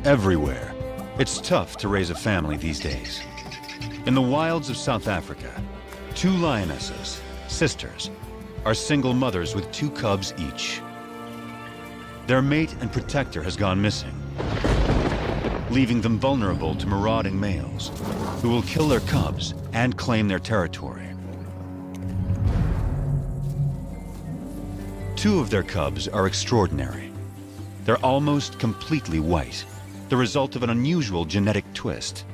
everywhere. It's tough to raise a family these days. In the wilds of South Africa, 2 lionesses, sisters, are single mothers with 2 cubs each. Their mate and protector has gone missing, leaving them vulnerable to marauding males who will kill their cubs and claim their territory. 2 of their cubs are extraordinary. They're almost completely white, the result of an unusual genetic twist.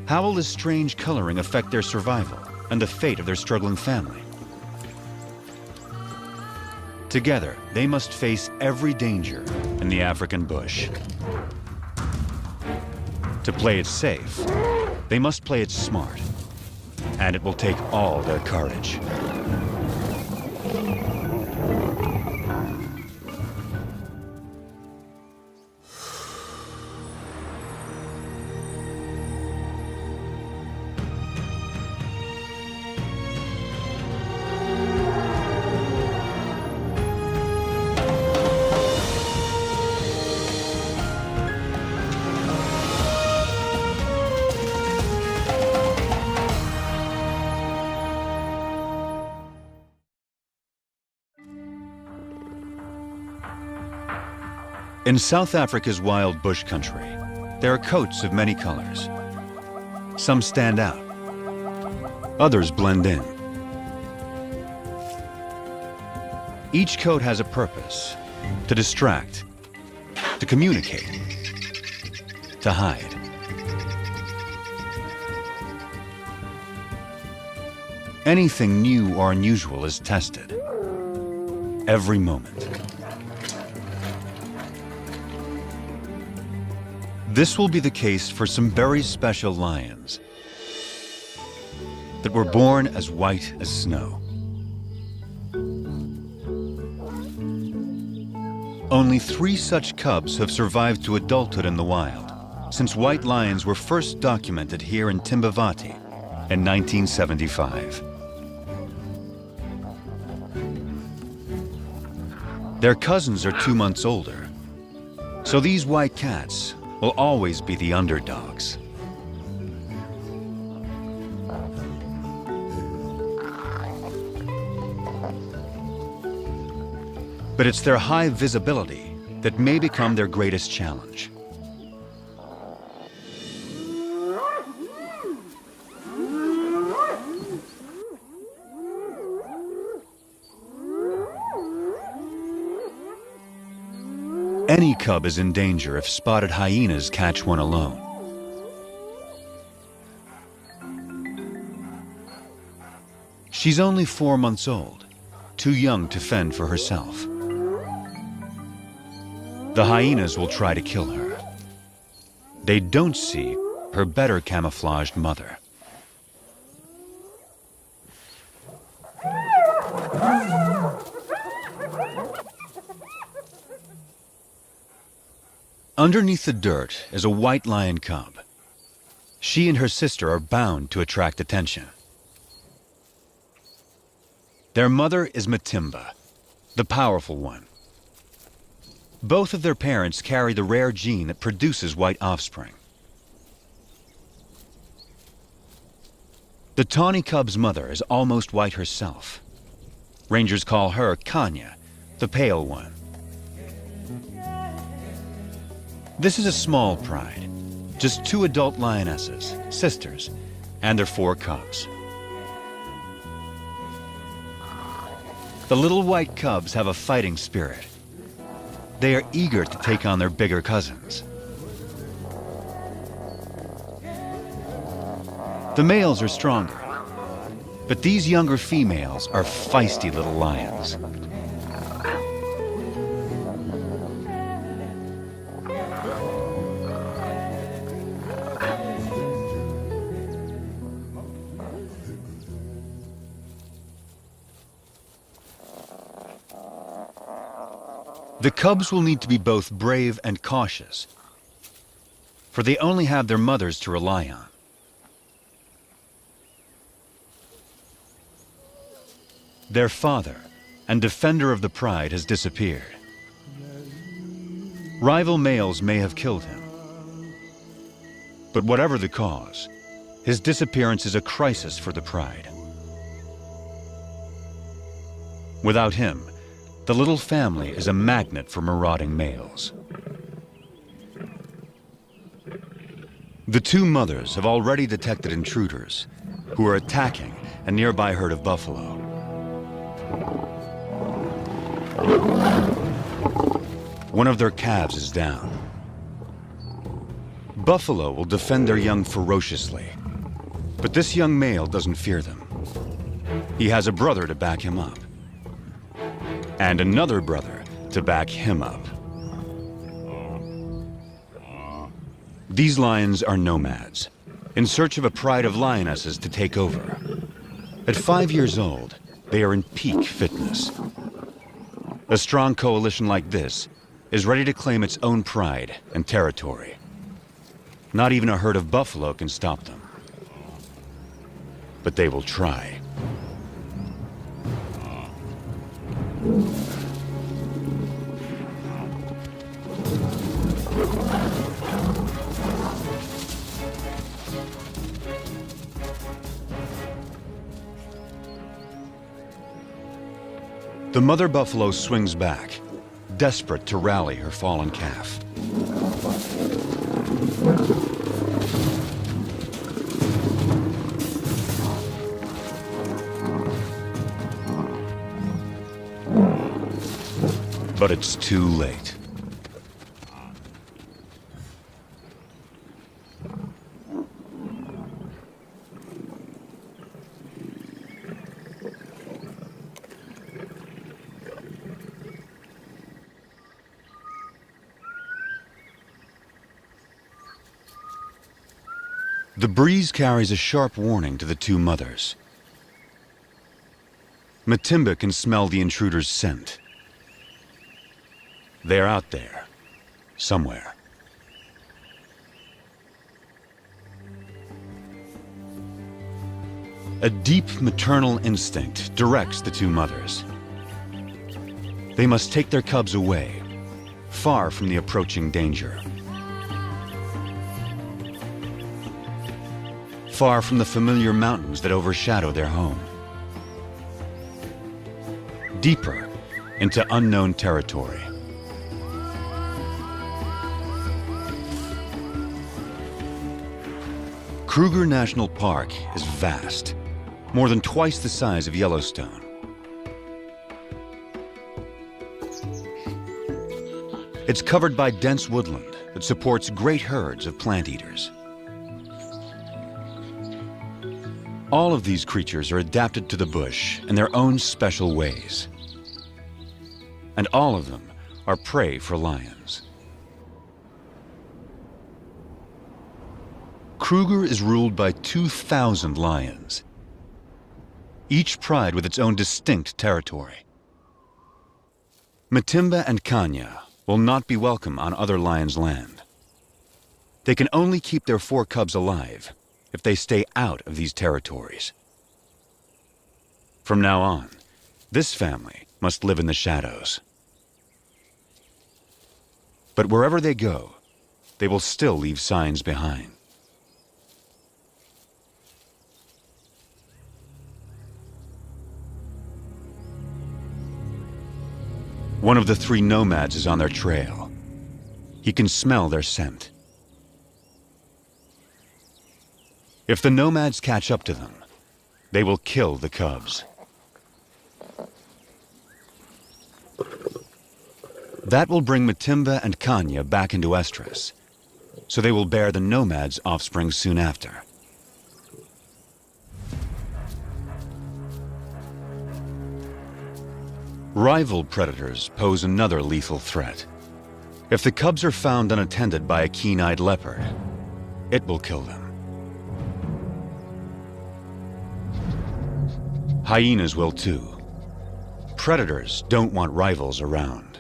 How will this strange coloring affect their survival and the fate of their struggling family? Together, they must face every danger in the African bush. To play it safe, they must play it smart, and it will take all their courage. In South Africa's wild bush country, there are coats of many colors. Some stand out, others blend in. Each coat has a purpose: to distract, to communicate, to hide. Anything new or unusual is tested every moment. This will be the case for some very special lions that were born as white as snow. Only 3 such cubs have survived to adulthood in the wild, since white lions were first documented here in Timbavati in 1975. Their cousins are 2 months older, so these white cats will always be the underdogs. But it's their high visibility that may become their greatest challenge. Any cub is in danger if spotted hyenas catch one alone. She's only 4 months old, too young to fend for herself. The hyenas will try to kill her. They don't see her better camouflaged mother. Underneath the dirt is a white lion cub. She and her sister are bound to attract attention. Their mother is Matimba, the powerful one. Both of their parents carry the rare gene that produces white offspring. The tawny cub's mother is almost white herself. Rangers call her Kanya, the pale one. This is a small pride, just 2 adult lionesses, sisters, and their 4 cubs. The little white cubs have a fighting spirit. They are eager to take on their bigger cousins. The males are stronger, but these younger females are feisty little lions. The cubs will need to be both brave and cautious, for they only have their mothers to rely on. Their father and defender of the pride has disappeared. Rival males may have killed him. But whatever the cause, his disappearance is a crisis for the pride. Without him, the little family is a magnet for marauding males. The two mothers have already detected intruders who are attacking a nearby herd of buffalo. One of their calves is down. Buffalo will defend their young ferociously, but this young male doesn't fear them. He has a brother to back him up, and another brother to back him up. These lions are nomads, in search of a pride of lionesses to take over. At 5 years old, they are in peak fitness. A strong coalition like this is ready to claim its own pride and territory. Not even a herd of buffalo can stop them. But they will try. The mother buffalo swings back, desperate to rally her fallen calf. But it's too late. The breeze carries a sharp warning to the two mothers. Matimba can smell the intruder's scent. They're out there, somewhere. A deep maternal instinct directs the two mothers. They must take their cubs away, far from the approaching danger. Far from the familiar mountains that overshadow their home. Deeper into unknown territory. Kruger National Park is vast, more than twice the size of Yellowstone. It's covered by dense woodland that supports great herds of plant eaters. All of these creatures are adapted to the bush in their own special ways. And all of them are prey for lions. Kruger is ruled by 2,000 lions, each pride with its own distinct territory. Matimba and Kanya will not be welcome on other lions' land. They can only keep their 4 cubs alive if they stay out of these territories. From now on, this family must live in the shadows. But wherever they go, they will still leave signs behind. One of the 3 nomads is on their trail. He can smell their scent. If the nomads catch up to them, they will kill the cubs. That will bring Matimba and Kanya back into estrus, so they will bear the nomads' offspring soon after. Rival predators pose another lethal threat. If the cubs are found unattended by a keen-eyed leopard, it will kill them. Hyenas will too. Predators don't want rivals around.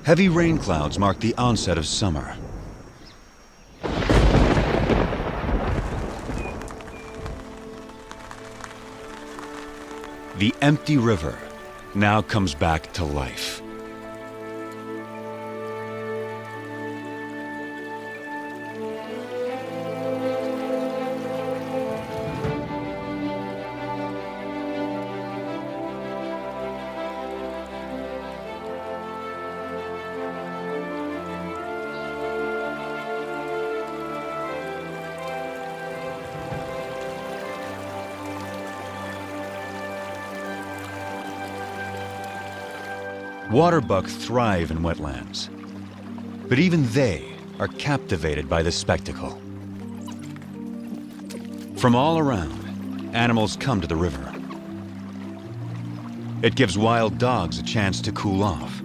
Heavy rain clouds mark the onset of summer. The empty river now comes back to life. Waterbuck thrive in wetlands, but even they are captivated by the spectacle. From all around, animals come to the river. It gives wild dogs a chance to cool off.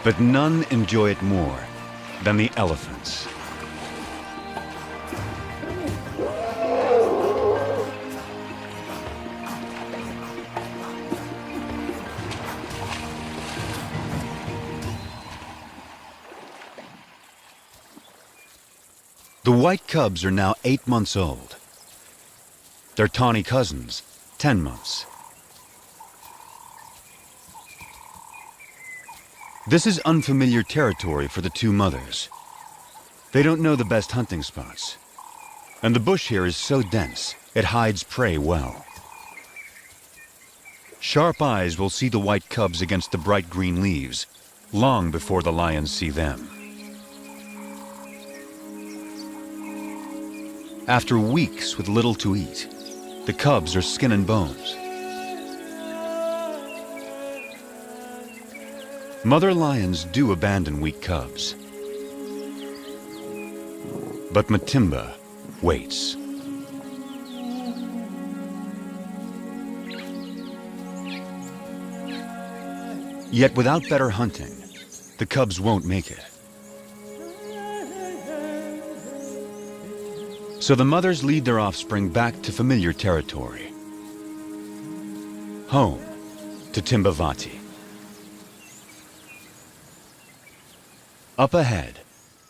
But none enjoy it more than the elephants. The white cubs are now 8 months old. Their tawny cousins, 10 months. This is unfamiliar territory for the two mothers. They don't know the best hunting spots. And the bush here is so dense, it hides prey well. Sharp eyes will see the white cubs against the bright green leaves, long before the lions see them. After weeks with little to eat, the cubs are skin and bones. Mother lions do abandon weak cubs. But Matimba waits. Yet without better hunting, the cubs won't make it. So the mothers lead their offspring back to familiar territory. Home to Timbavati. Up ahead,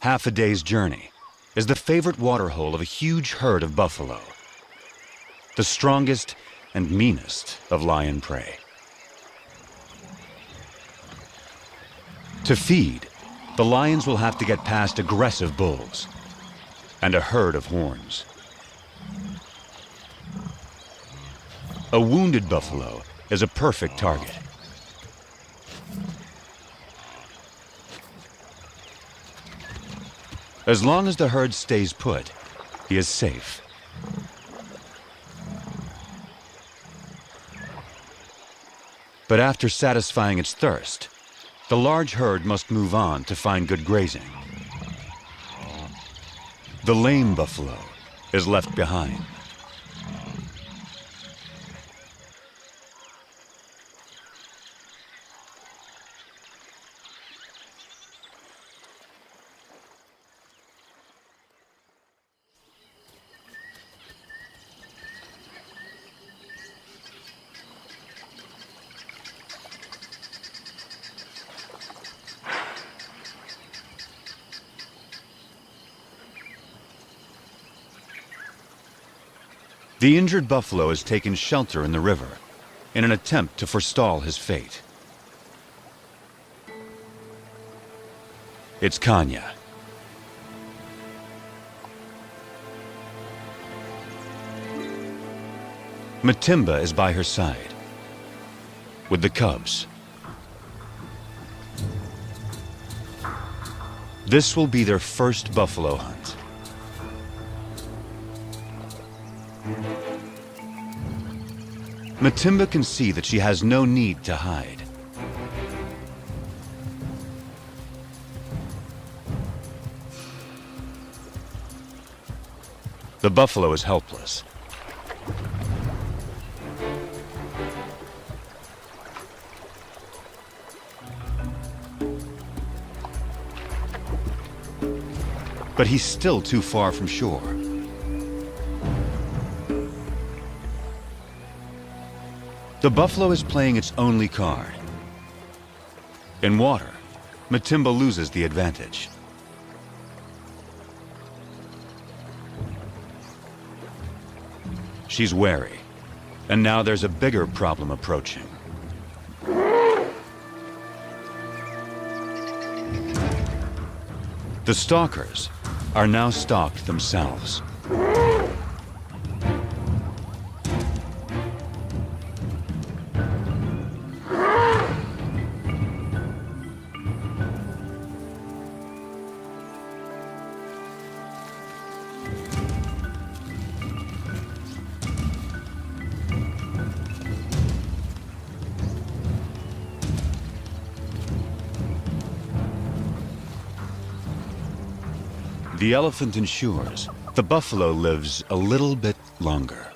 half a day's journey, is the favorite waterhole of a huge herd of buffalo. The strongest and meanest of lion prey. To feed, the lions will have to get past aggressive bulls and a herd of horns. A wounded buffalo is a perfect target. As long as the herd stays put, he is safe. But after satisfying its thirst, the large herd must move on to find good grazing. The lame buffalo is left behind. The injured buffalo has taken shelter in the river in an attempt to forestall his fate. It's Kanya. Matimba is by her side, with the cubs. This will be their first buffalo hunt. Matimba can see that she has no need to hide. The buffalo is helpless. But he's still too far from shore. The buffalo is playing its only card. In water, Matimba loses the advantage. she's wary. And now there's a bigger problem approaching. The stalkers are now stalked themselves. The elephant ensures the buffalo lives a little bit longer.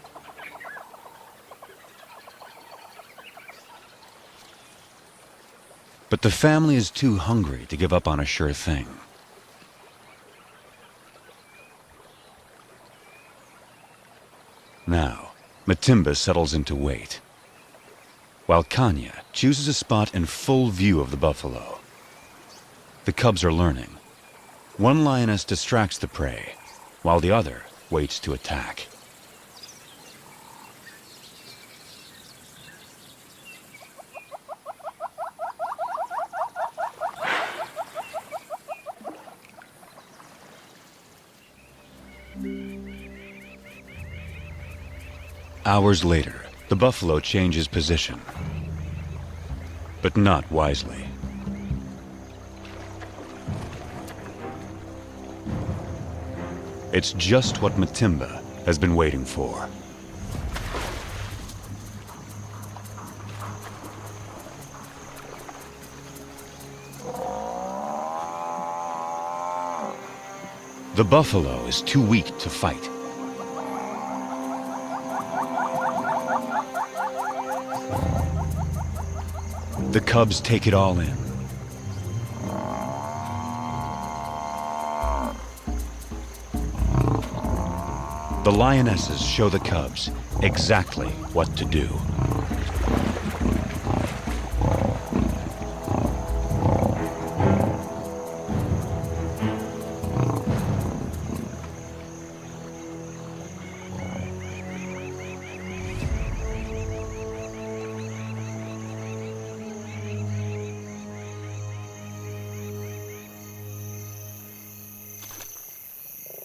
But the family is too hungry to give up on a sure thing. Now, Matimba settles into wait, while Kanya chooses a spot in full view of the buffalo. The cubs are learning. One lioness distracts the prey, while the other waits to attack. Hours later, the buffalo changes position, but not wisely. It's just what Matimba has been waiting for. The buffalo is too weak to fight. The cubs take it all in. The lionesses show the cubs exactly what to do.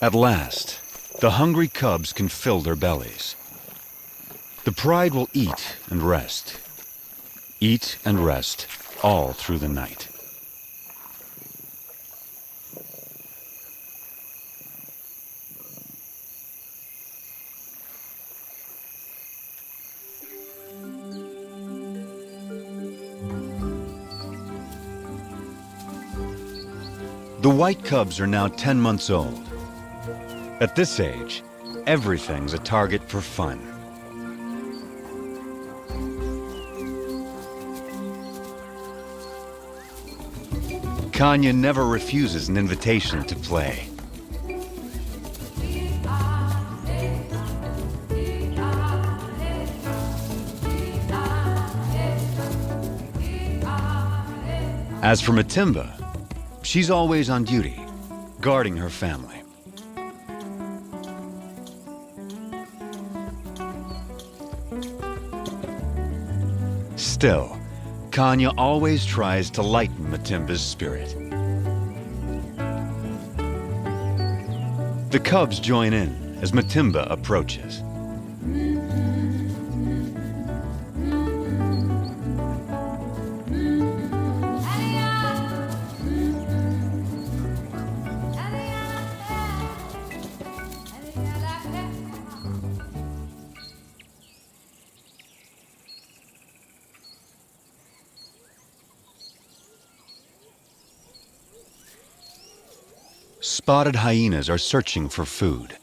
At last, the hungry cubs can fill their bellies. The pride will eat and rest all through the night. The white cubs are now 10 months old. At this age, everything's a target for fun. Kanya never refuses an invitation to play. As for Matimba, she's always on duty, guarding her family. Still, Kanya always tries to lighten Matimba's spirit. The cubs join in as Matimba approaches. Spotted hyenas are searching for food.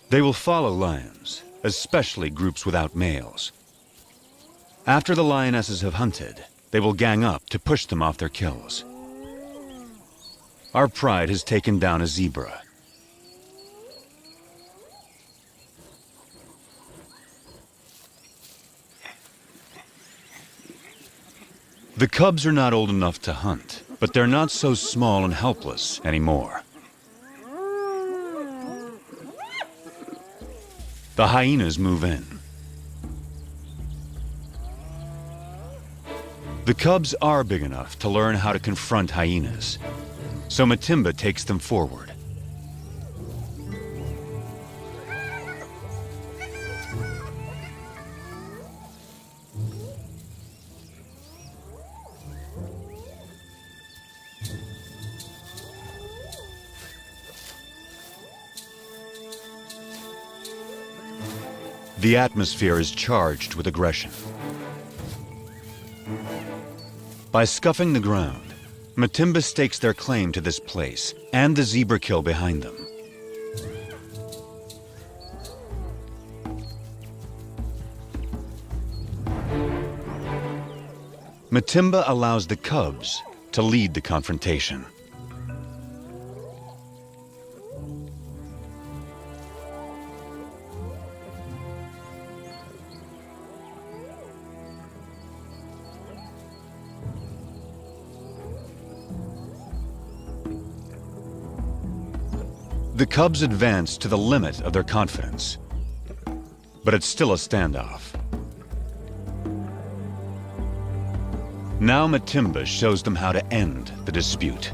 They will follow lions, especially groups without males. After the lionesses have hunted, they will gang up to push them off their kills. Our pride has taken down a zebra. The cubs are not old enough to hunt, but they're not so small and helpless anymore. The hyenas move in. The cubs are big enough to learn how to confront hyenas, so Matimba takes them forward. The atmosphere is charged with aggression. By scuffing the ground, Matimba stakes their claim to this place and the zebra kill behind them. Matimba allows the cubs to lead the confrontation. The cubs advance to the limit of their confidence, but it's still a standoff. Now Matimba shows them how to end the dispute.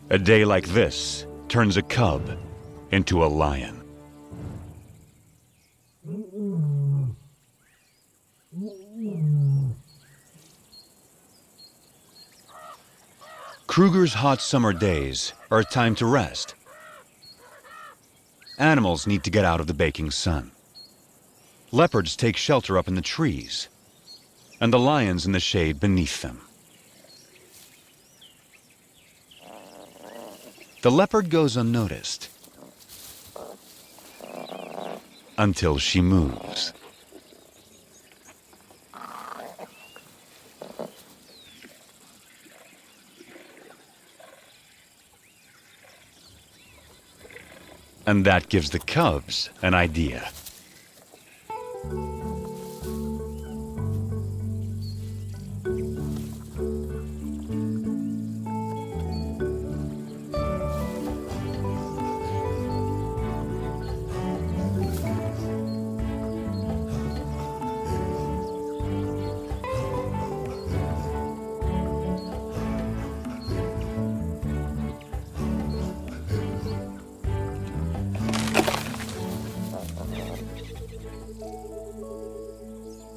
A day like this turns a cub into a lion. Kruger's hot summer days are a time to rest. Animals need to get out of the baking sun. Leopards take shelter up in the trees, and the lions in the shade beneath them. The leopard goes unnoticed until she moves. And that gives the cubs an idea.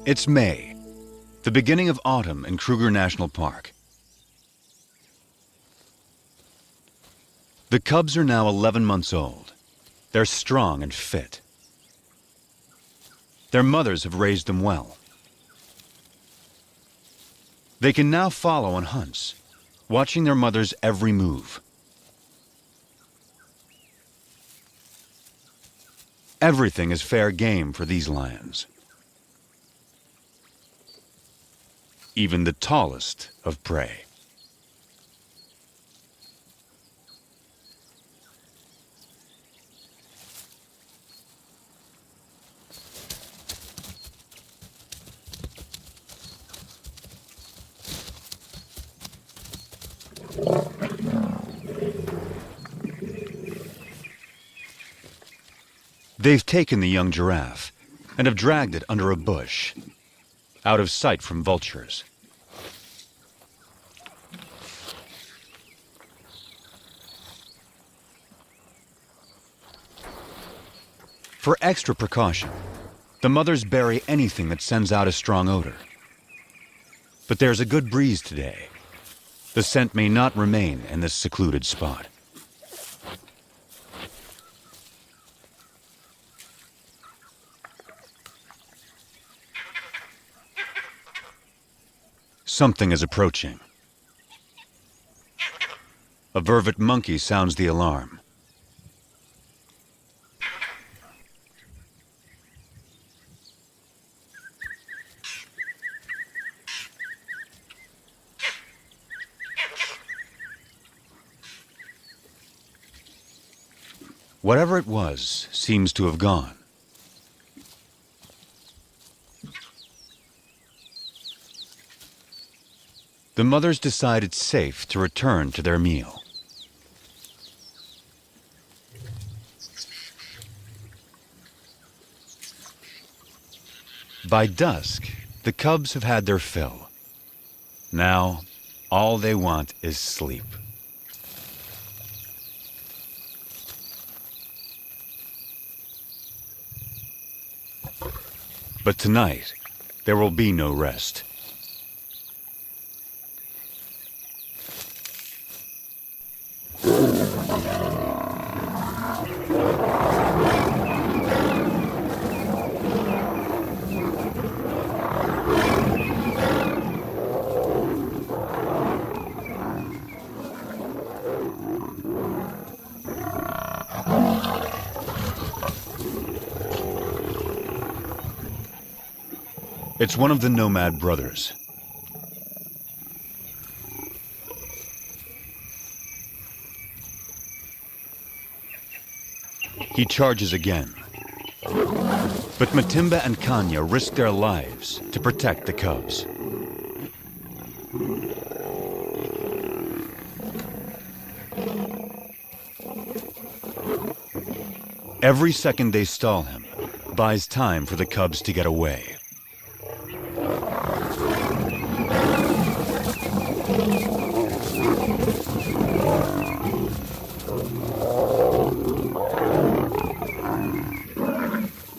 It's May, the beginning of autumn in Kruger National Park. The cubs are now 11 months old. They're strong and fit. Their mothers have raised them well. They can now follow on hunts, watching their mother's every move. Everything is fair game for these lions. Even the tallest of prey. They've taken the young giraffe and have dragged it under a bush, out of sight from vultures. For extra precaution, the mothers bury anything that sends out a strong odor. But there's a good breeze today. The scent may not remain in this secluded spot. Something is approaching. A vervet monkey sounds the alarm. Whatever it was seems to have gone. The mothers decide it's safe to return to their meal. By dusk, the cubs have had their fill. Now, all they want is sleep. But tonight, there will be no rest. It's one of the nomad brothers. He charges again. But Matimba and Kanya risk their lives to protect the cubs. Every second they stall him buys time for the cubs to get away.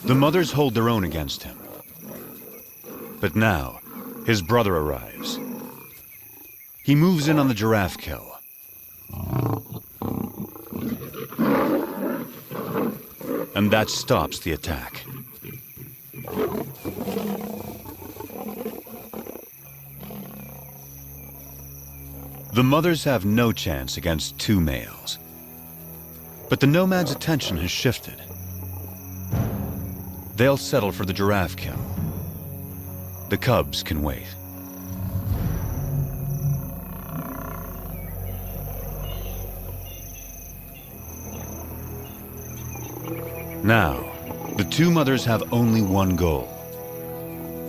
The mothers hold their own against him. But now, his brother arrives. He moves in on the giraffe kill. And that stops the attack. The mothers have no chance against two males. But the nomad's attention has shifted. They'll settle for the giraffe kill. The cubs can wait. Now, the two mothers have only one goal: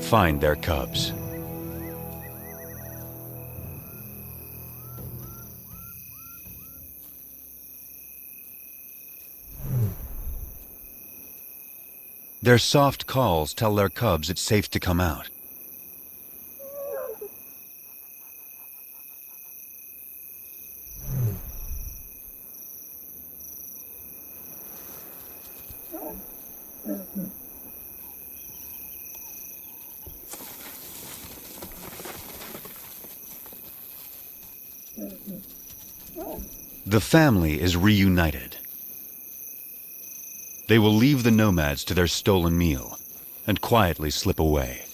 find their cubs. Their soft calls tell their cubs it's safe to come out. The family is reunited. They will leave the nomads to their stolen meal and quietly slip away.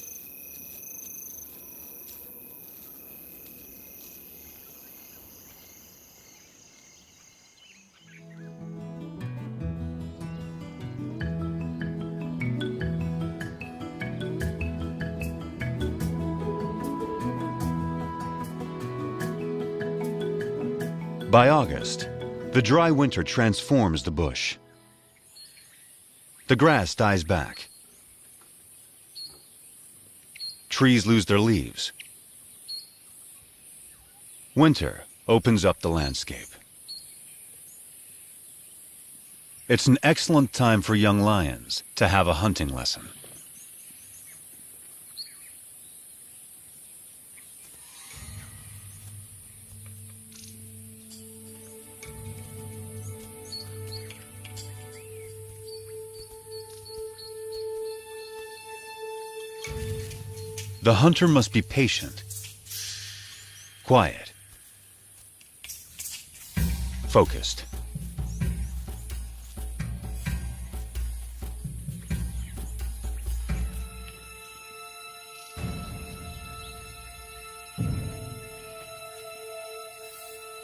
By August, the dry winter transforms the bush. The grass dies back. Trees lose their leaves. Winter opens up the landscape. It's an excellent time for young lions to have a hunting lesson. The hunter must be patient, quiet, focused.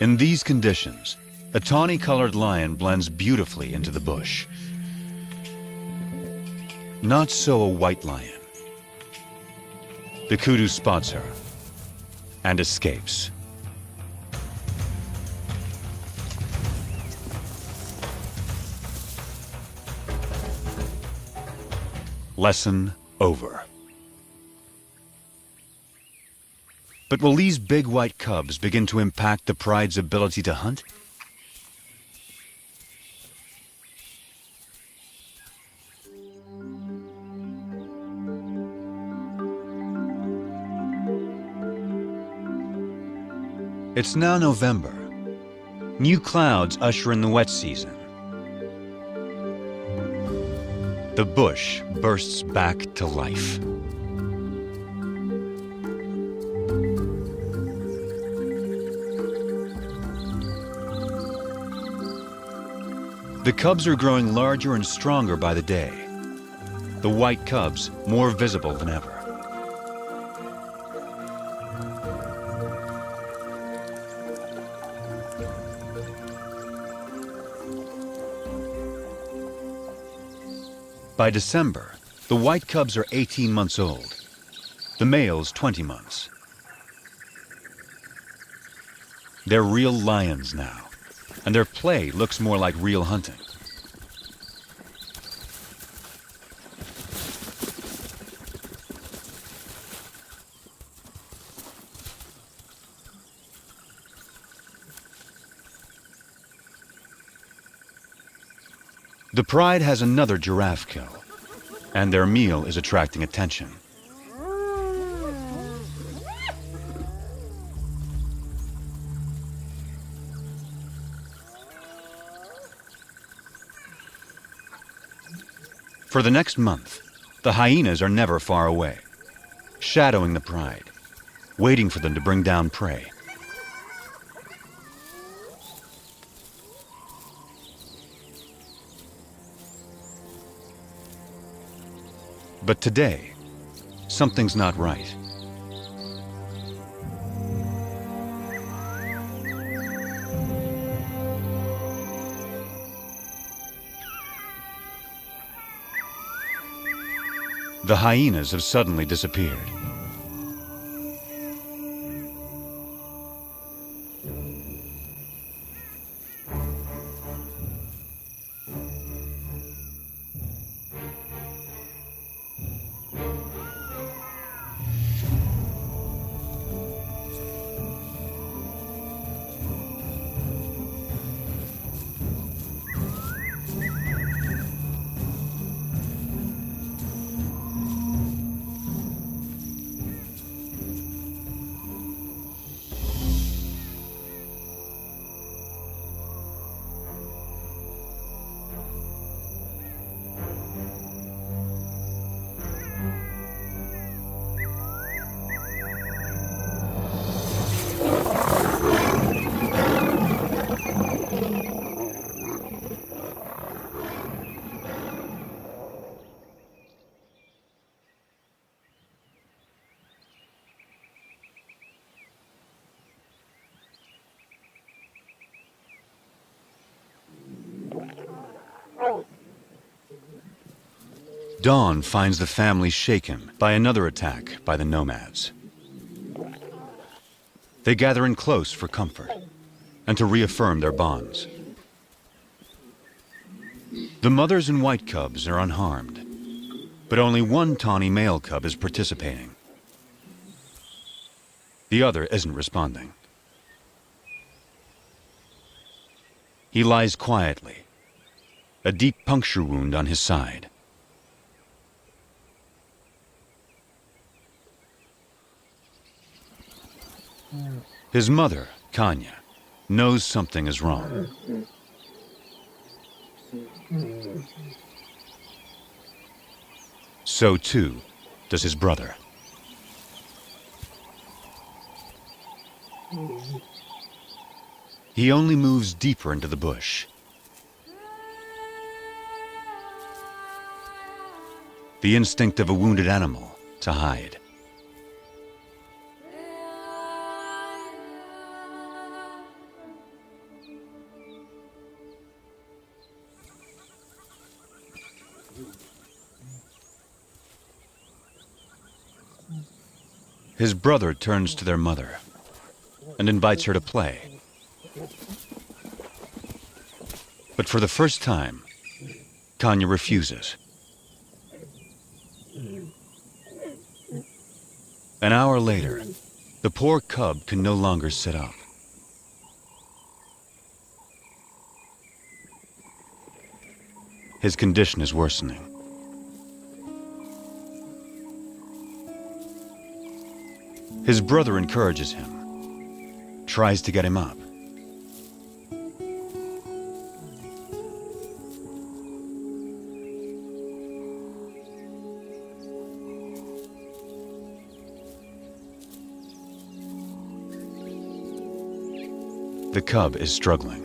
In these conditions, a tawny-colored lion blends beautifully into the bush. Not so a white lion. The kudu spots her and escapes. Lesson over. But will these big white cubs begin to impact the pride's ability to hunt? It's now November. New clouds usher in the wet season. The bush bursts back to life. The cubs are growing larger and stronger by the day. The white cubs more visible than ever. By December, the white cubs are 18 months old, the males 20 months. They're real lions now, and their play looks more like real hunting. The pride has another giraffe kill, and their meal is attracting attention. For the next month, the hyenas are never far away, shadowing the pride, waiting for them to bring down prey. But today, something's not right. The hyenas have suddenly disappeared. Dawn finds the family shaken by another attack by the nomads. They gather in close for comfort and to reaffirm their bonds. The mothers and white cubs are unharmed, but only one tawny male cub is participating. The other isn't responding. He lies quietly, a deep puncture wound on his side. His mother, Kanya, knows something is wrong. So too does his brother. He only moves deeper into the bush. The instinct of a wounded animal to hide. His brother turns to their mother and invites her to play. But for the first time, Kanya refuses. An hour later, The poor cub can no longer sit up. His condition is worsening. His brother encourages him, tries to get him up. The cub is struggling.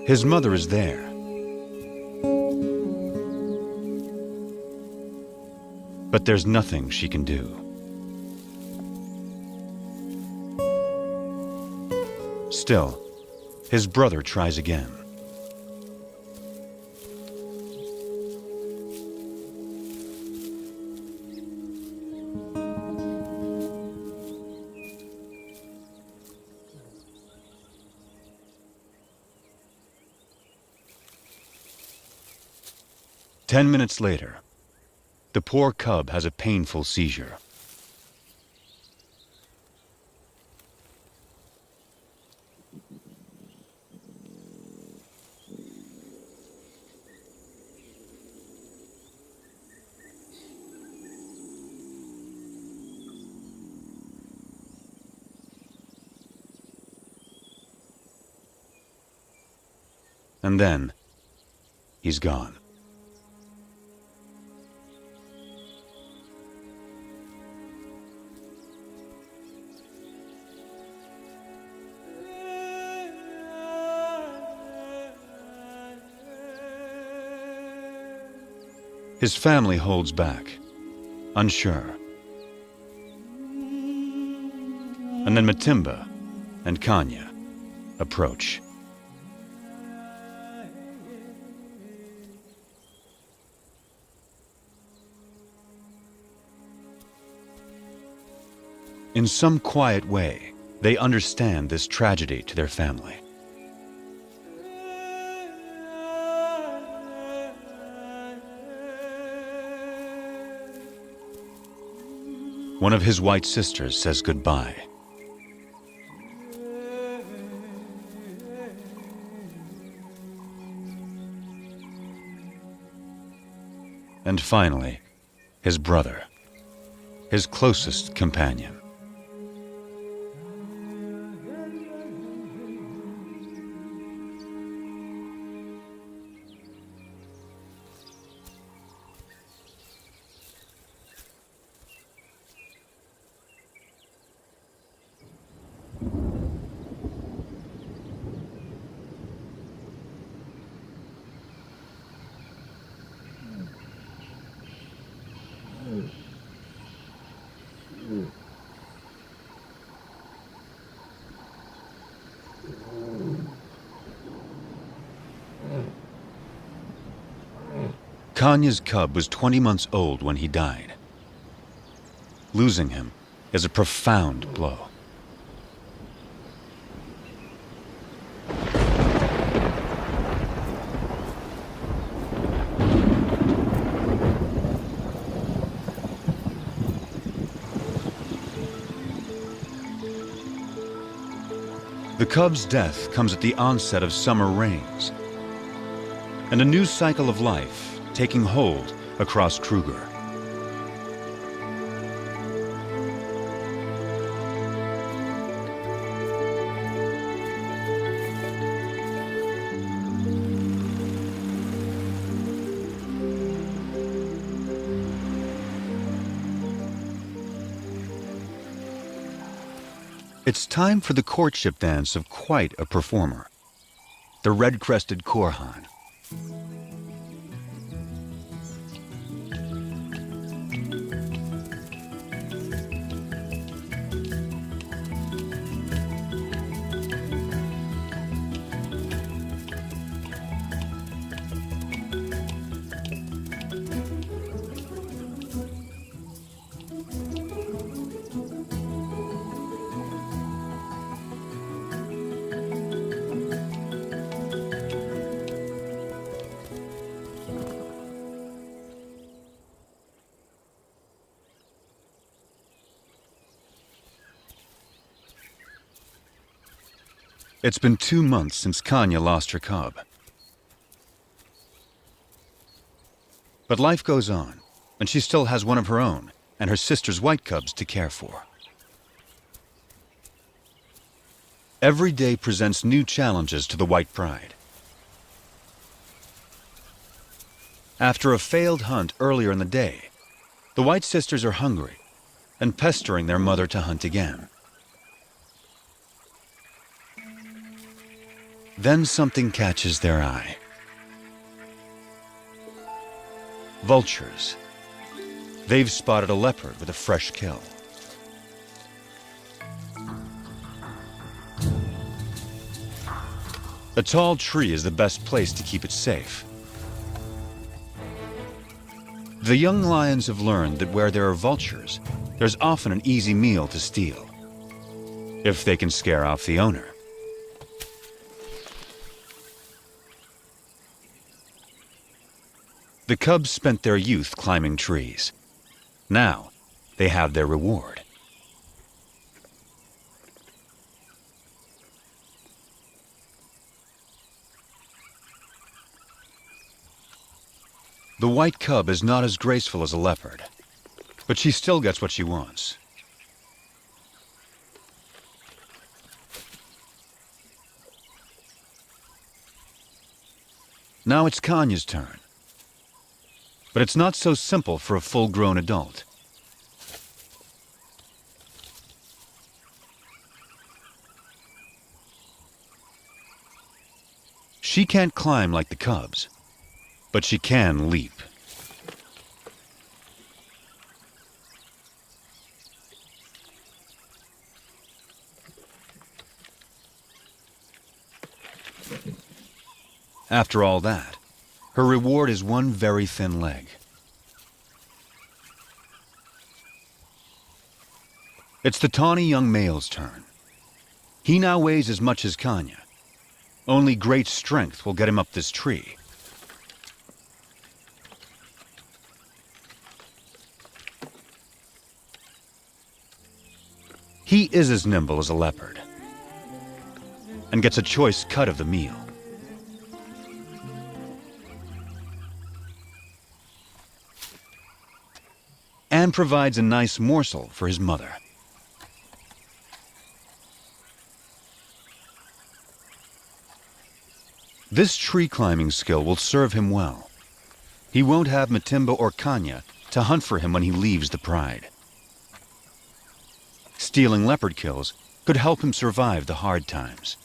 His mother is there. But there's nothing she can do. Still, his brother tries again. Ten minutes later, the poor cub has a painful seizure. And then, he's gone. His family holds back, unsure. And then Matimba and Kanya approach. In some quiet way, they understand this tragedy to their family. One of his white sisters says goodbye. And finally, his brother, his closest companion. Kanya's cub was 20 months old when he died. Losing him is a profound blow. The cub's death comes at the onset of summer rains, and a new cycle of life taking hold across Kruger. It's time for the courtship dance of quite a performer, the red-crested Korhan. It's been 2 months since Kanya lost her cub. But life goes on, and she still has one of her own and her sister's white cubs to care for. Every day presents new challenges to the White Pride. After a failed hunt earlier in the day, the White sisters are hungry and pestering their mother to hunt again. Then something catches their eye. Vultures. They've spotted a leopard with a fresh kill. A tall tree is the best place to keep it safe. The young lions have learned that where there are vultures, there's often an easy meal to steal, if they can scare off the owner. The cubs spent their youth climbing trees. Now, they have their reward. The white cub is not as graceful as a leopard, but she still gets what she wants. Now it's Kanya's turn. But it's not so simple for a full-grown adult. She can't climb like the cubs, but she can leap. After all that, her reward is one very thin leg. It's the tawny young male's turn. He now weighs as much as Kanya. Only great strength will get him up this tree. He is as nimble as a leopard and gets a choice cut of the meal. And provides a nice morsel for his mother. This tree climbing skill will serve him well. He won't have Matimba or Kanya to hunt for him when he leaves the Pride. Stealing leopard kills could help him survive the hard times.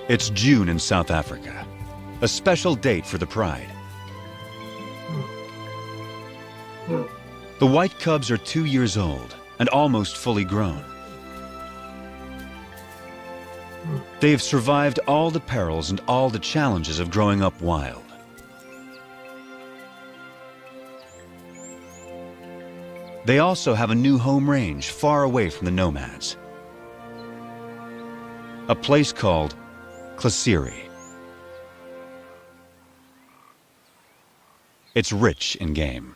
It's June in South Africa, a special date for the Pride. The white cubs are 2 years old and almost fully grown. They have survived all the perils and all the challenges of growing up wild. They also have a new home range far away from the nomads. A place called Klasiri. It's rich in game.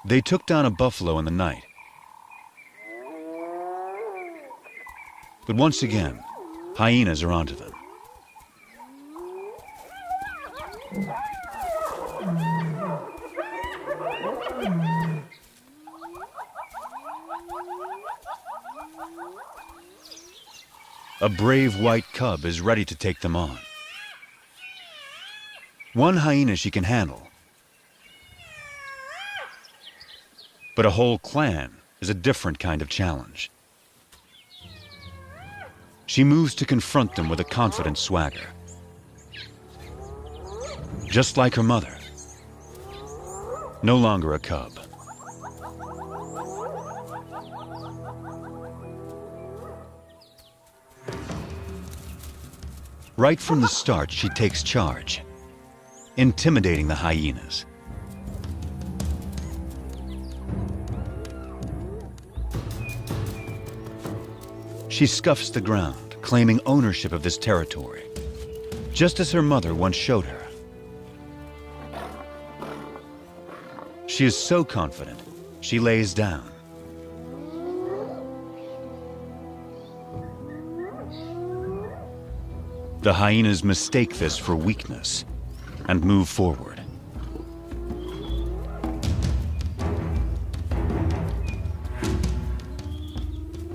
They took down a buffalo in the night. But once again, hyenas are onto them. A brave white cub is ready to take them on. One hyena she can handle, but a whole clan is a different kind of challenge. She moves to confront them with a confident swagger. Just like her mother. No longer a cub. Right from the start, she takes charge, intimidating the hyenas. She scuffs the ground, claiming ownership of this territory, just as her mother once showed her. She is so confident, she lays down. The hyenas mistake this for weakness and move forward.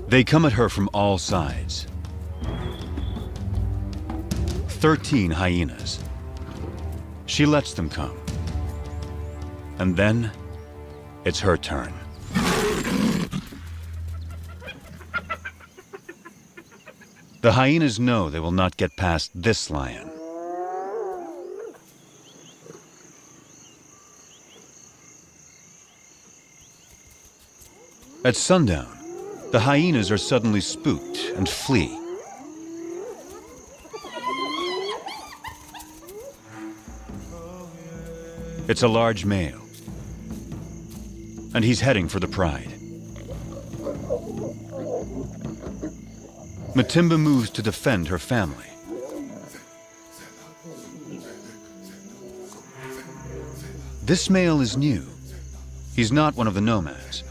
They come at her from all sides. 13 hyenas. She lets them come. And then, it's her turn. The hyenas know they will not get past this lion. At sundown, the hyenas are suddenly spooked and flee. It's a large male, and he's heading for the pride. Matimba moves to defend her family. This male is new. He's not one of the nomads.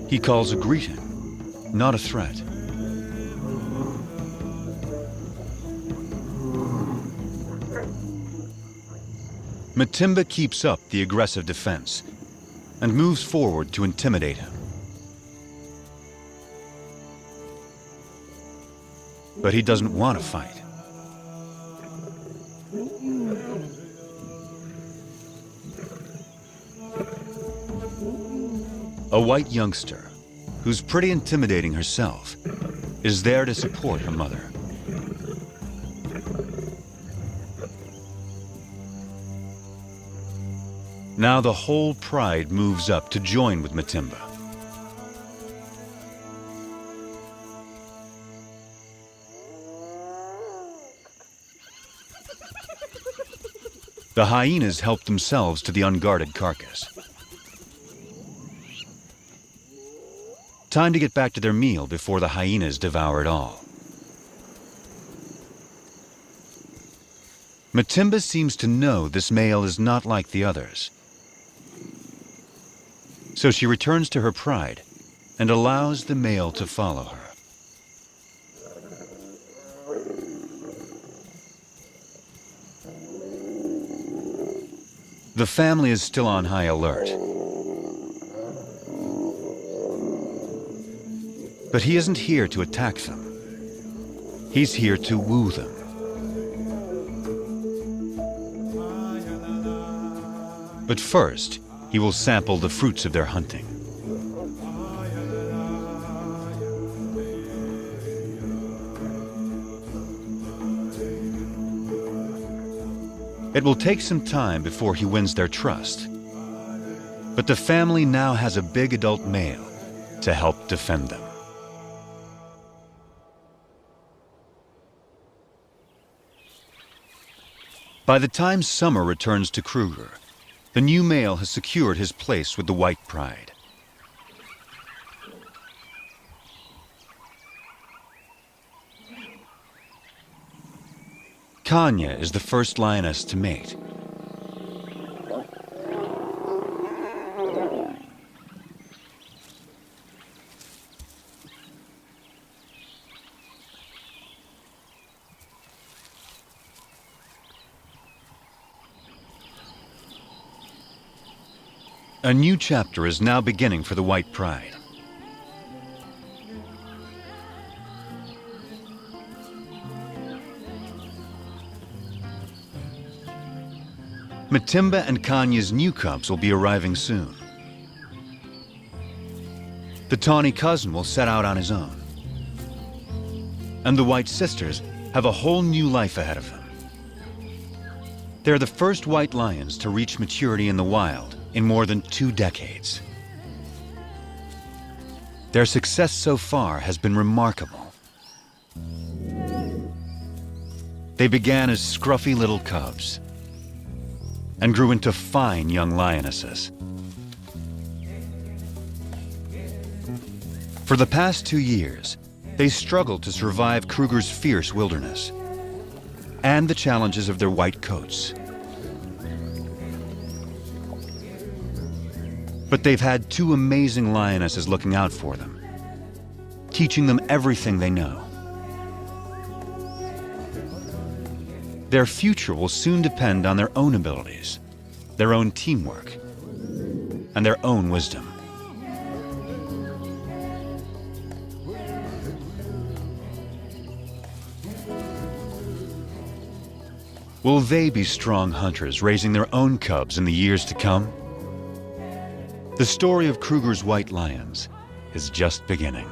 He calls a greeting, not a threat. Matimba keeps up the aggressive defense and moves forward to intimidate him. But he doesn't want to fight. A white youngster, who's pretty intimidating herself, is there to support her mother. Now the whole pride moves up to join with Matimba. The hyenas help themselves to the unguarded carcass. Time to get back to their meal before the hyenas devour it all. Matimba seems to know this male is not like the others. So she returns to her pride and allows the male to follow her. The family is still on high alert. But he isn't here to attack them. He's here to woo them. But first, he will sample the fruits of their hunting. It will take some time before he wins their trust. But the family now has a big adult male to help defend them. By the time summer returns to Kruger, the new male has secured his place with the white pride. Kanya is the first lioness to mate. A new chapter is now beginning for the white pride. Matimba and Kanya's new cubs will be arriving soon. The tawny cousin will set out on his own. And the white sisters have a whole new life ahead of them. They're the first white lions to reach maturity in the wild in more than 2 decades. Their success so far has been remarkable. They began as scruffy little cubs and grew into fine young lionesses. For the past 2 years, they struggled to survive Kruger's fierce wilderness and the challenges of their white coats. But they've had 2 amazing lionesses looking out for them, teaching them everything they know. Their future will soon depend on their own abilities, their own teamwork, and their own wisdom. Will they be strong hunters raising their own cubs in the years to come? The story of Kruger's white lions is just beginning.